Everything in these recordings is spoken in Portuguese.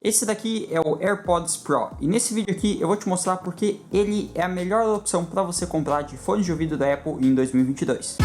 Esse daqui é o AirPods Pro e nesse vídeo aqui eu vou te mostrar porque ele é a melhor opção para você comprar de fones de ouvido da Apple em 2022.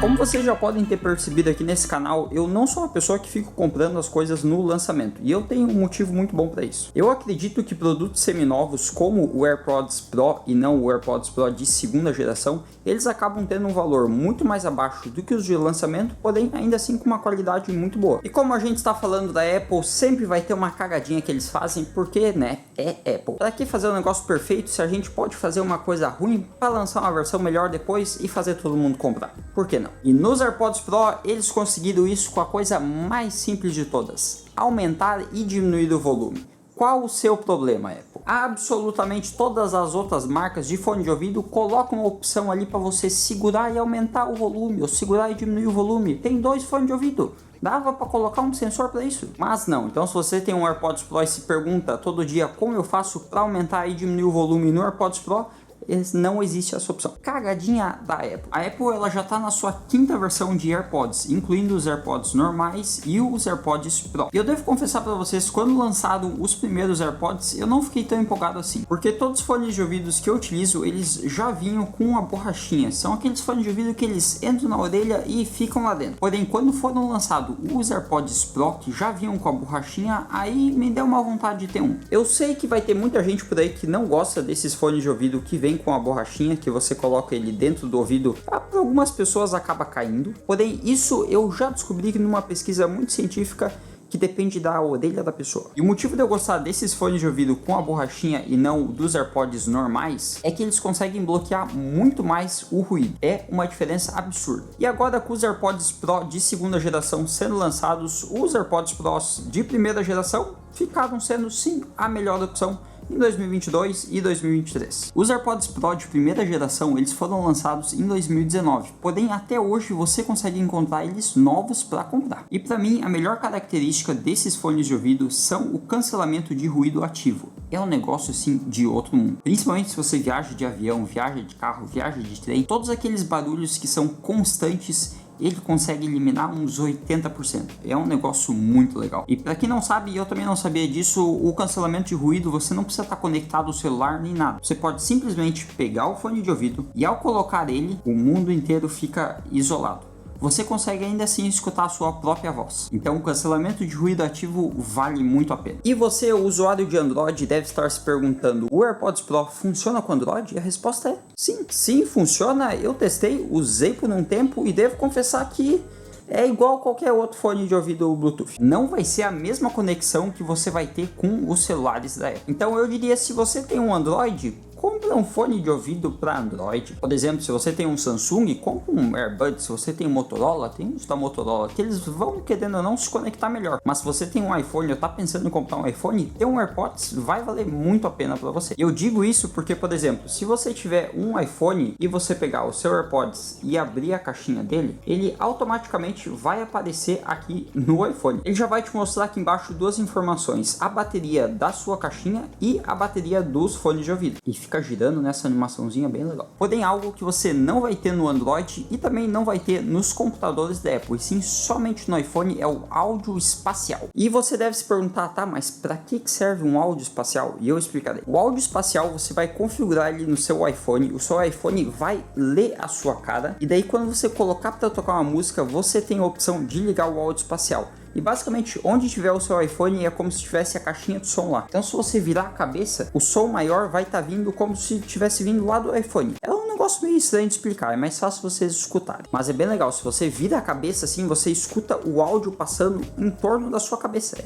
Como vocês já podem ter percebido aqui nesse canal, eu não sou uma pessoa que fico comprando as coisas no lançamento, e eu tenho um motivo muito bom para isso. Eu acredito que produtos seminovos como o AirPods Pro e não o AirPods Pro de segunda geração, eles acabam tendo um valor muito mais abaixo do que os de lançamento, porém ainda assim com uma qualidade muito boa. E como a gente está falando da Apple, sempre vai ter uma cagadinha que eles fazem, porque, né, é Apple. Para que fazer um negócio perfeito se a gente pode fazer uma coisa ruim para lançar uma versão melhor depois e fazer todo mundo comprar? Por que não? E nos AirPods Pro, eles conseguiram isso com a coisa mais simples de todas: aumentar e diminuir o volume. Qual o seu problema, Apple? Absolutamente todas as outras marcas de fone de ouvido colocam uma opção ali para você segurar e aumentar o volume, ou segurar e diminuir o volume. Tem dois fones de ouvido. Dava para colocar um sensor para isso, mas não. Então, se você tem um AirPods Pro e se pergunta todo dia como eu faço para aumentar e diminuir o volume no AirPods Pro, não existe essa opção. Cagadinha da Apple. A Apple ela já está na sua quinta versão de AirPods, incluindo os AirPods normais e os AirPods Pro. E eu devo confessar para vocês, quando lançaram os primeiros AirPods, eu não fiquei tão empolgado assim, porque todos os fones de ouvidos que eu utilizo, eles já vinham com uma borrachinha. São aqueles fones de ouvido que eles entram na orelha e ficam lá dentro. Porém, quando foram lançados os AirPods Pro, que já vinham com a borrachinha, aí me deu uma vontade de ter um. Eu sei que vai ter muita gente por aí que não gosta desses fones de ouvido que vem com a borrachinha, que você coloca ele dentro do ouvido. Para algumas pessoas acaba caindo, porém isso eu já descobri numa pesquisa muito científica que depende da orelha da pessoa. E o motivo de eu gostar desses fones de ouvido com a borrachinha e não dos AirPods normais é que eles conseguem bloquear muito mais o ruído. É uma diferença absurda. E agora, com os AirPods Pro de segunda geração sendo lançados, os AirPods Pro de primeira geração ficaram sendo sim a melhor opção em 2022 e 2023. Os AirPods Pro de primeira geração, eles foram lançados em 2019, porém até hoje você consegue encontrar eles novos para comprar. E para mim, a melhor característica desses fones de ouvido são o cancelamento de ruído ativo. É um negócio assim de outro mundo. Principalmente se você viaja de avião, viaja de carro, viaja de trem, todos aqueles barulhos que são constantes, ele consegue eliminar uns 80%. É um negócio muito legal. E para quem não sabe, eu também não sabia disso, o cancelamento de ruído, você não precisa estar conectado ao celular nem nada. Você pode simplesmente pegar o fone de ouvido e ao colocar ele, o mundo inteiro fica isolado. Você consegue ainda assim escutar a sua própria voz. Então o cancelamento de ruído ativo vale muito a pena. E você, usuário de Android, deve estar se perguntando: o AirPods Pro funciona com Android? E a resposta é sim. Sim, funciona. Eu testei, usei por um tempo e devo confessar que é igual qualquer outro fone de ouvido Bluetooth. Não vai ser a mesma conexão que você vai ter com os celulares da Apple. Então eu diria, se você tem um Android, compra um fone de ouvido para Android. Por exemplo, se você tem um Samsung, compra um AirBuds. Se você tem um Motorola, tem uns da Motorola que eles vão, querendo ou não, se conectar melhor. Mas se você tem um iPhone ou tá pensando em comprar um iPhone, ter um AirPods vai valer muito a pena para você. E eu digo isso porque, por exemplo, se você tiver um iPhone e você pegar o seu AirPods e abrir a caixinha dele, ele automaticamente vai aparecer aqui no iPhone. Ele já vai te mostrar aqui embaixo duas informações: a bateria da sua caixinha e a bateria dos fones de ouvido. E fica girando nessa animaçãozinha bem legal. Porém, algo que você não vai ter no Android e também não vai ter nos computadores da Apple, e sim somente no iPhone, é o áudio espacial. E você deve se perguntar: tá, mas para que serve um áudio espacial? E eu explicarei. O áudio espacial você vai configurar ele no seu iPhone, o seu iPhone vai ler a sua cara, e daí quando você colocar para tocar uma música, você tem a opção de ligar o áudio espacial. E basicamente, onde tiver o seu iPhone é como se tivesse a caixinha de som lá. Então, se você virar a cabeça, o som maior vai estar vindo como se tivesse vindo lá do iPhone. É um negócio meio estranho de explicar, é mais fácil vocês escutarem. Mas é bem legal, se você vira a cabeça assim, você escuta o áudio passando em torno da sua cabeça.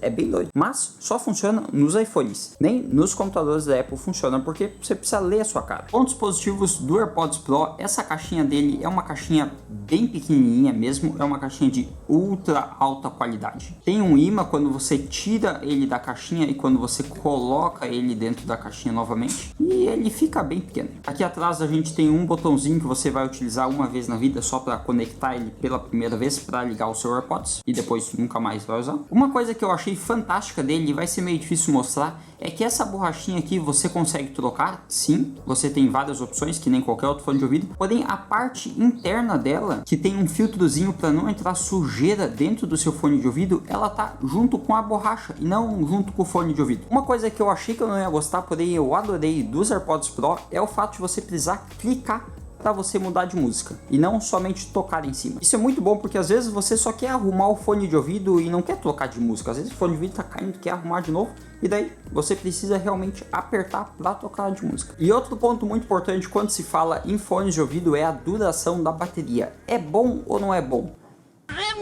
É bem doido, mas só funciona nos iPhones, nem nos computadores da Apple funciona, porque você precisa ler a sua cara. Pontos positivos do AirPods Pro: essa caixinha dele é uma caixinha bem pequenininha mesmo, é uma caixinha de ultra alta qualidade. Tem um imã quando você tira ele da caixinha e quando você coloca ele dentro da caixinha novamente, e ele fica bem pequeno. Aqui atrás a gente tem um botãozinho que você vai utilizar uma vez na vida só para conectar ele pela primeira vez para ligar o seu AirPods e depois nunca mais vai usar. Uma coisa que eu achei achei fantástica dele e vai ser meio difícil mostrar é que essa borrachinha aqui você consegue trocar, sim, você tem várias opções que nem qualquer outro fone de ouvido, porém a parte interna dela, que tem um filtrozinho para não entrar sujeira dentro do seu fone de ouvido, ela tá junto com a borracha e não junto com o fone de ouvido. Uma coisa que eu achei que eu não ia gostar, porém eu adorei dos AirPods Pro, é o fato de você precisar clicar para você mudar de música e não somente tocar em cima. Isso é muito bom porque às vezes você só quer arrumar o fone de ouvido e não quer trocar de música. Às vezes o fone de ouvido tá caindo, quer arrumar de novo e daí você precisa realmente apertar para tocar de música. E outro ponto muito importante quando se fala em fones de ouvido é a duração da bateria. É bom ou não é bom?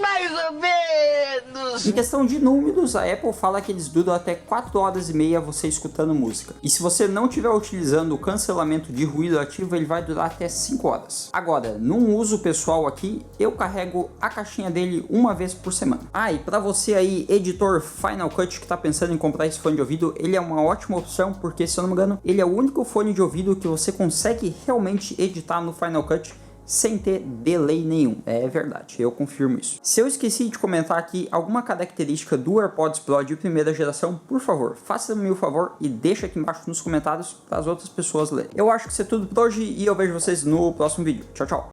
Mais ou menos! Em questão de números, a Apple fala que eles duram até 4 horas e meia você escutando música. E se você não estiver utilizando o cancelamento de ruído ativo, ele vai durar até 5 horas. Agora, num uso pessoal aqui, eu carrego a caixinha dele uma vez por semana. Ah, e pra você aí, editor Final Cut que tá pensando em comprar esse fone de ouvido, ele é uma ótima opção, porque se eu não me engano, ele é o único fone de ouvido que você consegue realmente editar no Final Cut sem ter delay nenhum. É verdade, eu confirmo isso. Se eu esqueci de comentar aqui alguma característica do AirPods Pro de primeira geração, por favor, faça-me o favor e deixa aqui embaixo nos comentários para as outras pessoas lerem. Eu acho que isso é tudo por hoje e eu vejo vocês no próximo vídeo. Tchau, tchau!